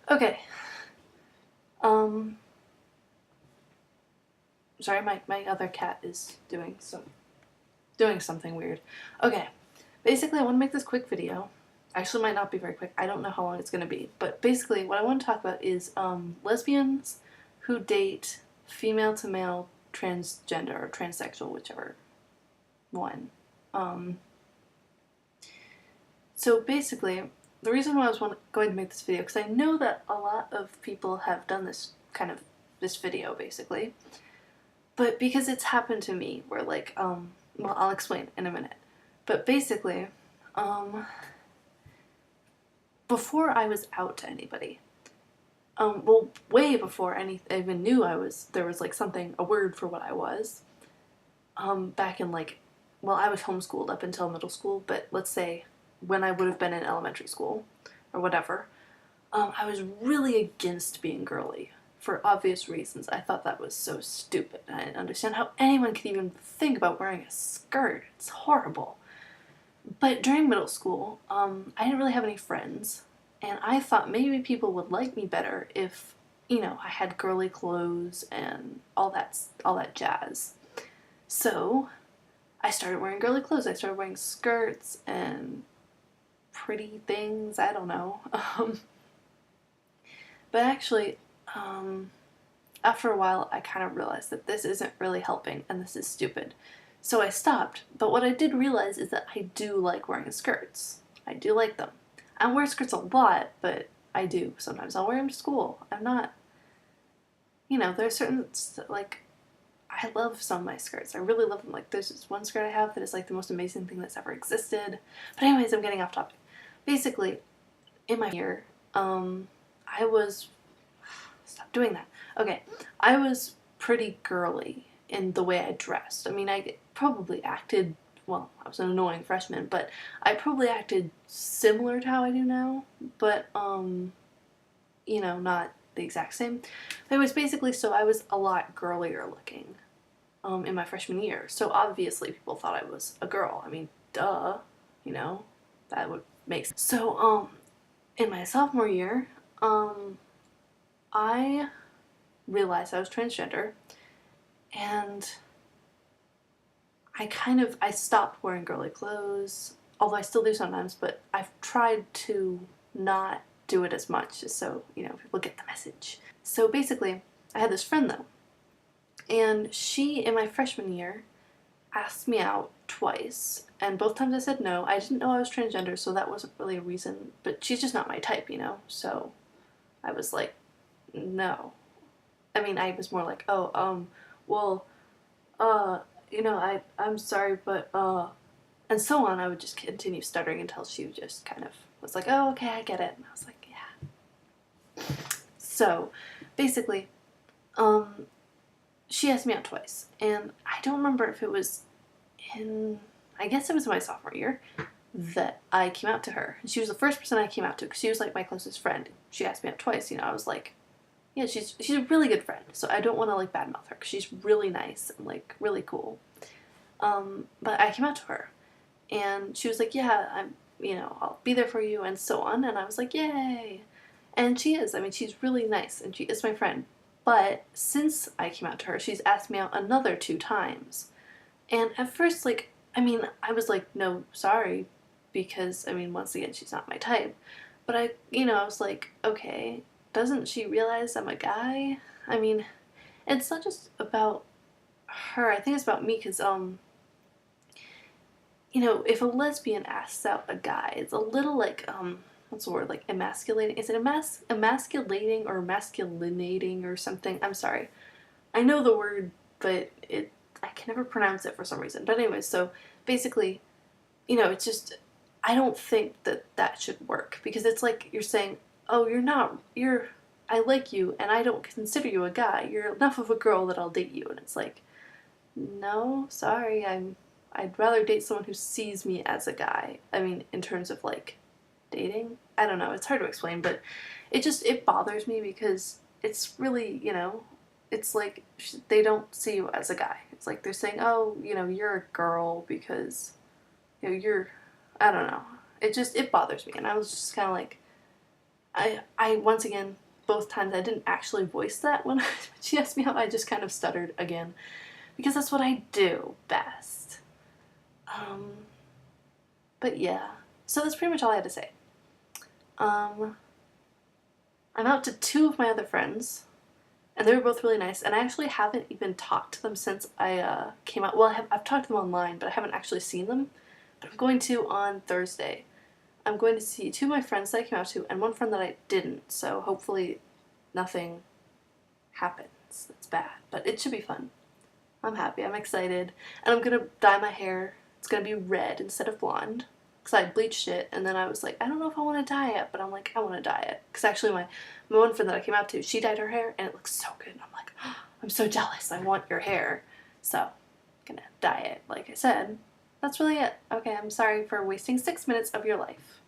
Okay. Sorry, my other cat is doing something weird. Okay. Basically, I want to make this quick video. Actually, it might not be very quick. I don't know how long it's going to be. But basically, what I want to talk about is lesbians who date female to male transgender or transsexual, whichever one. So basically, the reason why I was going to make this video, because I know that a lot of people have done this video, basically. But because it's happened to me, where like, well, I'll explain in a minute. But basically, before I was out to anybody, well, way before I even knew there was like a word for what I was, back in like, well, I was homeschooled up until middle school, but let's say when I would have been in elementary school or whatever, I was really against being girly for obvious reasons. I thought that was so stupid. I didn't understand how anyone could even think about wearing a skirt. It's horrible. But during middle school, I didn't really have any friends, and I thought maybe people would like me better if, I had girly clothes and all that jazz. So I started wearing girly clothes. I started wearing skirts and pretty things. I don't know. But actually, after a while, I kind of realized that this isn't really helping and this is stupid. So I stopped. But what I did realize is that I do like wearing skirts. I do like them. I don't wear skirts a lot, but I do. Sometimes I'll wear them to school. I'm not, there's certain, like, I love some of my skirts. I really love them. Like, there's this one skirt I have that is like the most amazing thing that's ever existed. But anyways, I'm getting off topic. Basically, in my year, I was, stop doing that. Okay, I was pretty girly in the way I dressed. I mean, I probably acted, well, I was an annoying freshman, but I probably acted similar to how I do now, but, not the exact same. But it was basically, so I was a lot girlier looking, in my freshman year. So obviously people thought I was a girl. I mean, duh, that would make sense. So, in my sophomore year, I realized I was transgender, and I stopped wearing girly clothes, although I still do sometimes, but I've tried to not do it as much, just so, people get the message. So basically, I had this friend though, and she, in my freshman year, asked me out twice, and both times I said no. I didn't know I was transgender, so that wasn't really a reason, but she's just not my type, so I was like, no. I mean, I was more like, oh, well, I'm sorry, but, and so on. I would just continue stuttering until she just kind of was like, oh, okay, I get it. And I was like, yeah. So, basically, she asked me out twice, and I don't remember if it was I guess it was my sophomore year that I came out to her. And she was the first person I came out to, because she was like my closest friend. She asked me out twice, I was like, yeah, she's a really good friend, so I don't want to like badmouth her, because she's really nice and like really cool. But I came out to her, and she was like, yeah, I'll be there for you, and so on. And I was like, yay. And she is. I mean, she's really nice, and she is my friend. But since I came out to her, she's asked me out another 2 times. And at first, like, I mean, I was like, no, sorry, because, I mean, once again, she's not my type. But I was like, okay, doesn't she realize I'm a guy? I mean, it's not just about her. I think it's about me, because, if a lesbian asks out a guy, it's a little like, what's the word, like emasculating? Is it emasculating or masculinating or something? I'm sorry. I know the word, but I can never pronounce it for some reason. But anyway, so basically, it's just, I don't think that should work, because it's like you're saying, oh, I like you, and I don't consider you a guy. You're enough of a girl that I'll date you. And it's like, no, sorry, I'd rather date someone who sees me as a guy. I mean, in terms of like dating. I don't know, it's hard to explain, but it bothers me, because it's really, it's like they don't see you as a guy. It's like they're saying, oh, you're a girl because, you're, I don't know. It bothers me. And I was just kind of like, I once again, both times I didn't actually voice that when she asked me how. I just kind of stuttered again because that's what I do best. But yeah, so that's pretty much all I had to say. I'm out to two of my other friends, and they were both really nice. And I actually haven't even talked to them since I came out. Well, I've talked to them online, but I haven't actually seen them. But I'm going to on Thursday. I'm going to see two of my friends that I came out to, and one friend that I didn't. So hopefully, nothing happens that's bad. But it should be fun. I'm happy. I'm excited, and I'm gonna dye my hair. It's gonna be red instead of blonde. Because I bleached it, and then I was like, I don't know if I want to dye it, but I'm like, I want to dye it. Because actually, my one friend that I came out to, she dyed her hair, and it looks so good. And I'm like, oh, I'm so jealous. I want your hair. So, I'm gonna dye it, like I said. That's really it. Okay, I'm sorry for wasting 6 minutes of your life.